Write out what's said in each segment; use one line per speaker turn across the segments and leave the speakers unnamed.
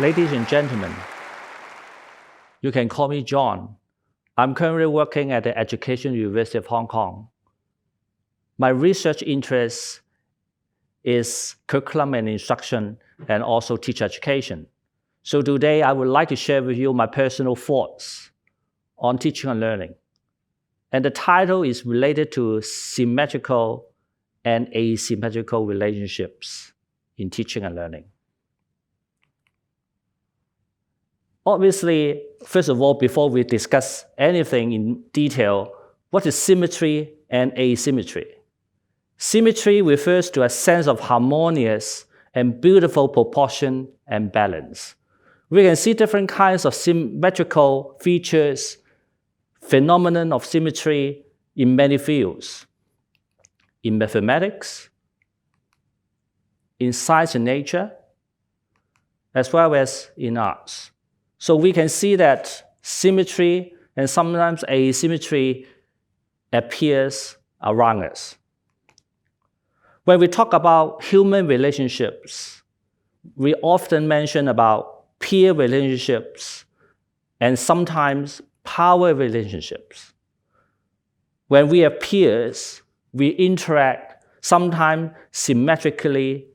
Ladies and gentlemen, you can call me John. I'm currently working at the Education University of Hong Kong. My research interest is curriculum and instruction and also teacher education. So today I would like to share with you my personal thoughts on teaching and learning. And the title is related to symmetrical and asymmetrical relationships in teaching and learning. Obviously, first of all, before we discuss anything in detail, what is symmetry and asymmetry? Symmetry refers to a sense of harmonious and beautiful proportion and balance. We can see different kinds of symmetrical features, phenomenon of symmetry in many fields. In mathematics, in science and nature, as well as in arts. So we can see that symmetry and sometimes asymmetry appears around us. When we talk about human relationships, we often mention about peer relationships and sometimes power relationships. When we have peers, we interact sometimes symmetrically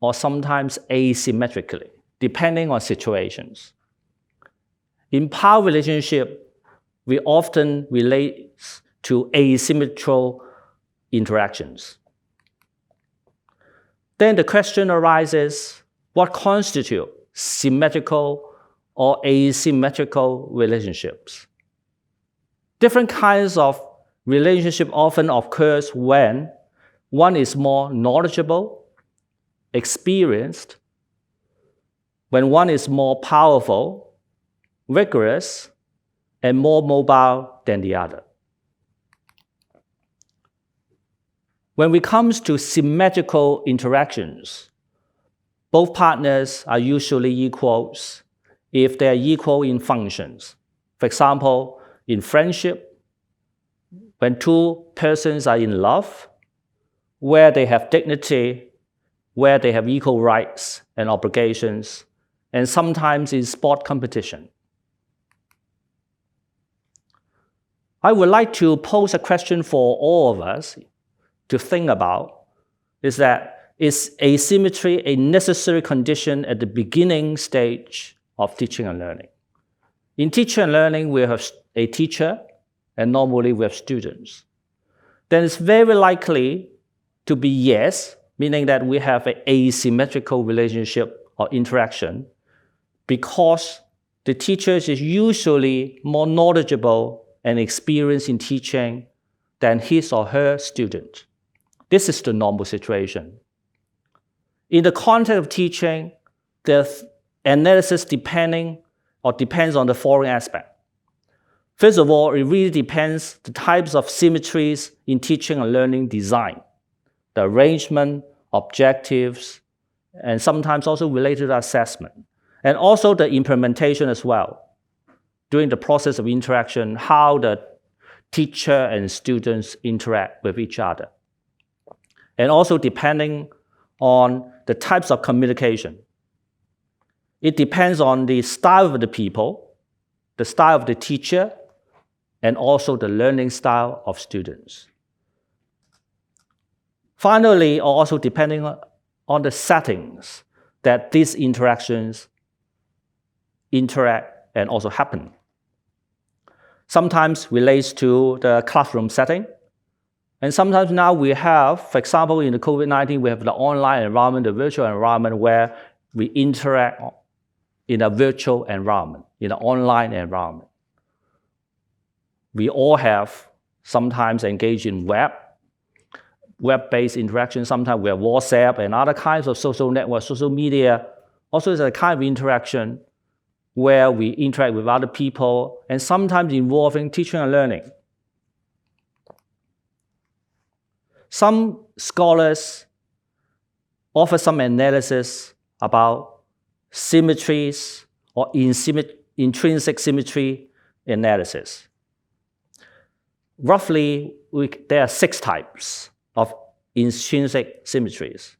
or sometimes asymmetrically, depending on situations. In power relationship, we often relate to asymmetrical interactions. Then the question arises, what constitutes symmetrical or asymmetrical relationships? Different kinds of relationship often occurs when one is more knowledgeable, experienced, when one is more powerful, rigorous, and more mobile than the other. When it comes to symmetrical interactions, both partners are usually equals if they are equal in functions. For example, in friendship, when two persons are in love, where they have dignity, where they have equal rights and obligations, and sometimes in sport competition. I would like to pose a question for all of us to think about, is asymmetry a necessary condition at the beginning stage of teaching and learning? In teaching and learning, we have a teacher, and normally we have students. Then it's very likely to be yes, meaning that we have an asymmetrical relationship or interaction, because the teacher is usually more knowledgeable and experienced in teaching than his or her student. This is the normal situation. In the context of teaching, the analysis depends on the following aspect. First of all, it really depends the types of symmetries in teaching and learning design, the arrangement, objectives, and sometimes also related to assessment, and also the implementation as well. During the process of interaction, how the teacher and students interact with each other. And also depending on the types of communication. It depends on the style of the people, the style of the teacher, and also the learning style of students. Finally, also depending on the settings that these interactions interact and also happen. Sometimes relates to the classroom setting. And sometimes now we have, for example, in the COVID-19, we have the online environment, the virtual environment where we interact in a virtual environment, in an online environment. We all have sometimes engaged in web-based interaction. Sometimes we have WhatsApp and other kinds of social networks, social media. Also, it's a kind of interaction where we interact with other people and sometimes involving teaching and learning. Some scholars offer some analysis about symmetries or intrinsic symmetry analysis. Roughly, there are 6 types of intrinsic symmetries.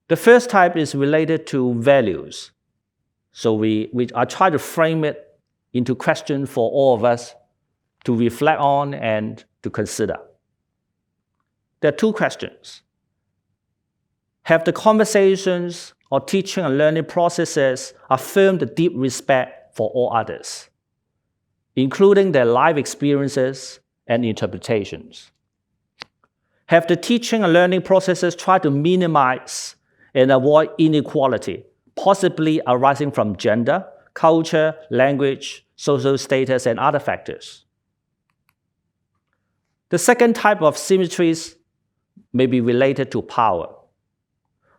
The first type is related to values. So I try to frame it into question for all of us to reflect on and to consider. There are two questions. Have the conversations or teaching and learning processes affirmed the deep respect for all others, including their life experiences and interpretations? Have the teaching and learning processes tried to minimize and avoid inequality, possibly arising from gender, culture, language, social status, and other factors? The second type of symmetries may be related to power.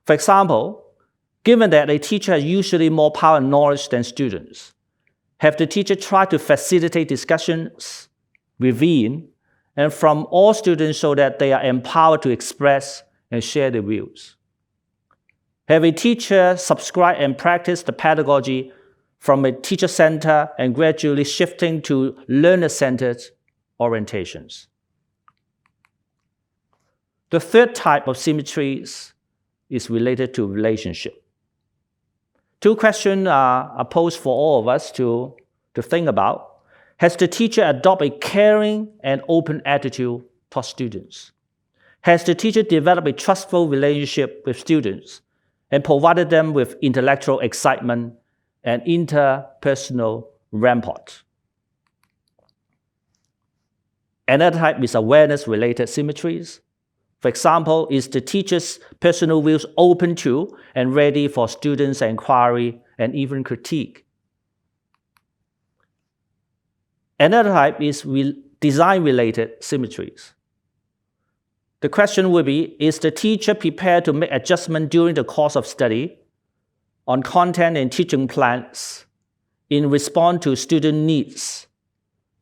For example, given that a teacher has usually more power and knowledge than students, have the teacher tried to facilitate discussions within and from all students so that they are empowered to express and share their views? Have a teacher subscribed and practiced the pedagogy from a teacher-centered and gradually shifting to learner-centered orientations? The third type of symmetries is related to relationship. Two questions are posed for all of us to think about. Has the teacher adopted a caring and open attitude toward students? Has the teacher developed a trustful relationship with students and provided them with intellectual excitement and interpersonal rampart? Another type is awareness-related symmetries. For example, is the teacher's personal views open to and ready for students' inquiry and even critique? Another type is design-related symmetries. The question will be, is the teacher prepared to make adjustments during the course of study on content and teaching plans in response to student needs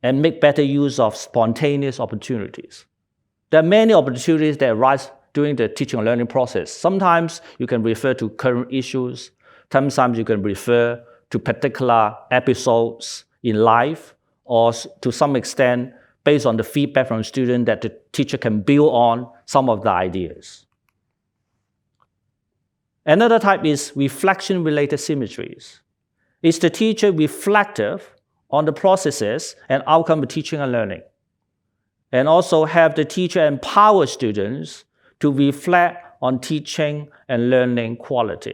and make better use of spontaneous opportunities? There are many opportunities that arise during the teaching and learning process. Sometimes you can refer to current issues. Sometimes you can refer to particular episodes in life, or to some extent, based on the feedback from students, that the teacher can build on some of the ideas. Another type is reflection-related symmetries. Is the teacher reflective on the processes and outcome of teaching and learning? And also have the teacher empower students to reflect on teaching and learning quality.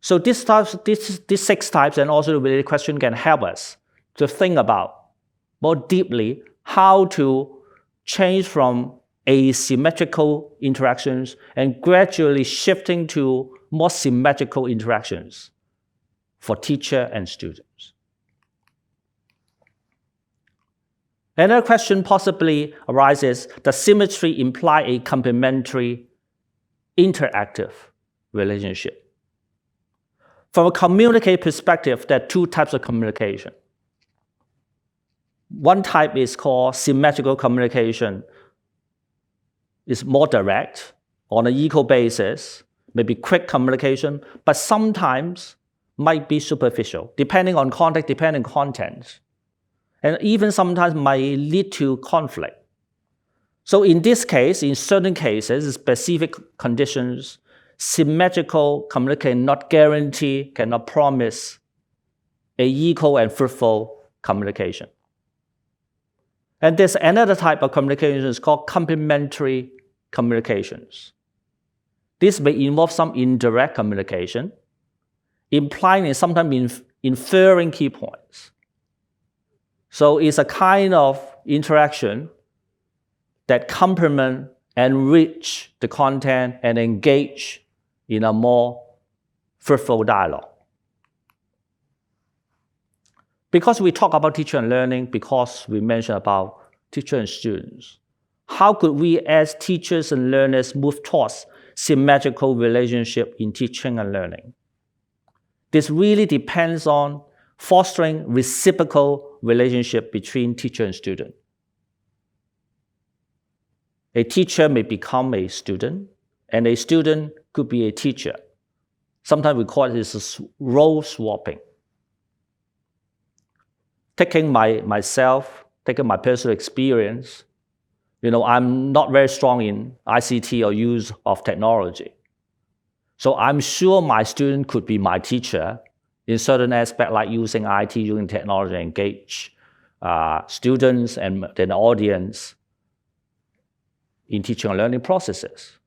So these 6 types and also the related question can help us to think about more deeply how to change from asymmetrical interactions and gradually shifting to more symmetrical interactions for teacher and students. Another question possibly arises, does symmetry imply a complementary, interactive relationship? From a communicative perspective, there are 2 types of communication. One type is called symmetrical communication. It's more direct, on an equal basis, maybe quick communication, but sometimes might be superficial, depending on context, depending on content. And even sometimes might lead to conflict. So in this case, in certain cases, specific conditions, symmetrical communication cannot guarantee, cannot promise an equal and fruitful communication. And there's another type of communication is called complementary communications. This may involve some indirect communication, implying and sometimes inferring key points. So it's a kind of interaction that complement, enrich the content, and engage in a more fruitful dialogue. Because we talk about teacher and learning, because we mentioned about teacher and students, how could we as teachers and learners move towards symmetrical relationship in teaching and learning? This really depends on fostering reciprocal relationship between teacher and student. A teacher may become a student, and a student could be a teacher. Sometimes we call it role swapping. Taking myself, taking my personal experience, I'm not very strong in ICT or use of technology. So I'm sure my student could be my teacher in certain aspects like using IT, using technology to engage students and the audience in teaching and learning processes.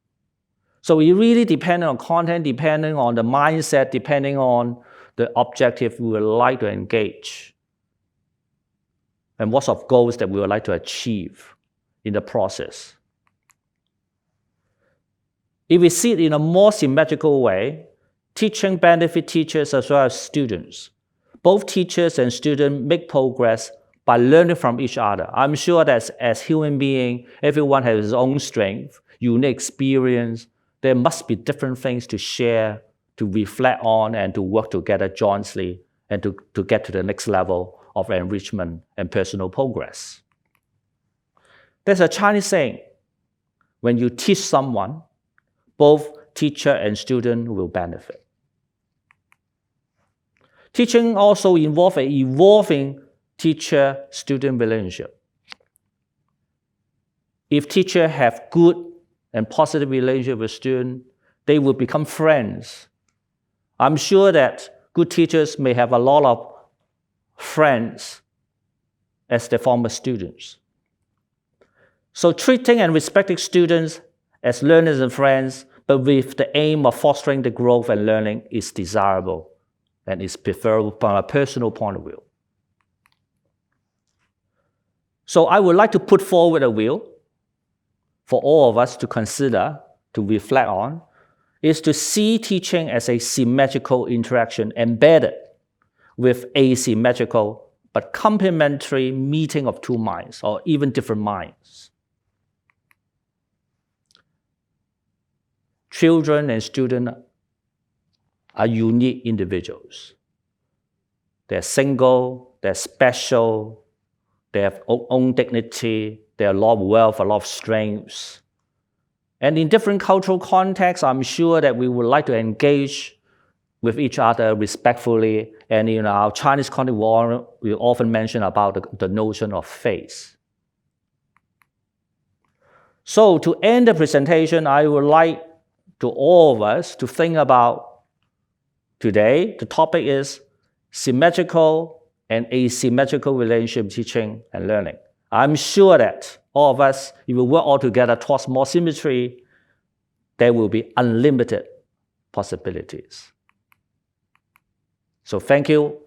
So it really depends on content, depending on the mindset, depending on the objective we would like to engage, and what sort of goals that we would like to achieve in the process. If we see it in a more symmetrical way, teaching benefits teachers as well as students. Both teachers and students make progress by learning from each other. I'm sure that as human beings, everyone has his own strength, unique experience. There must be different things to share, to reflect on, and to work together jointly, and to get to the next level of enrichment and personal progress. There's a Chinese saying, when you teach someone, both teacher and student will benefit. Teaching also involves an evolving teacher-student relationship. If teachers have good and positive relationship with students, they will become friends. I'm sure that good teachers may have a lot of friends as their former students. So treating and respecting students as learners and friends, but with the aim of fostering the growth and learning is desirable and is preferable from a personal point of view. So I would like to put forward a view for all of us to consider, to reflect on, is to see teaching as a symmetrical interaction embedded with asymmetrical but complementary meeting of two minds or even different minds. Children and students are unique individuals. They're single, they're special, they have own dignity, they have a lot of wealth, a lot of strengths. And in different cultural contexts, I'm sure that we would like to engage with each other respectfully. And in our Chinese context, we often mention about the notion of faith. So to end the presentation, I would like to all of us to think about today. The topic is symmetrical and asymmetrical relationship teaching and learning. I'm sure that all of us, if we work all together towards more symmetry, there will be unlimited possibilities. So thank you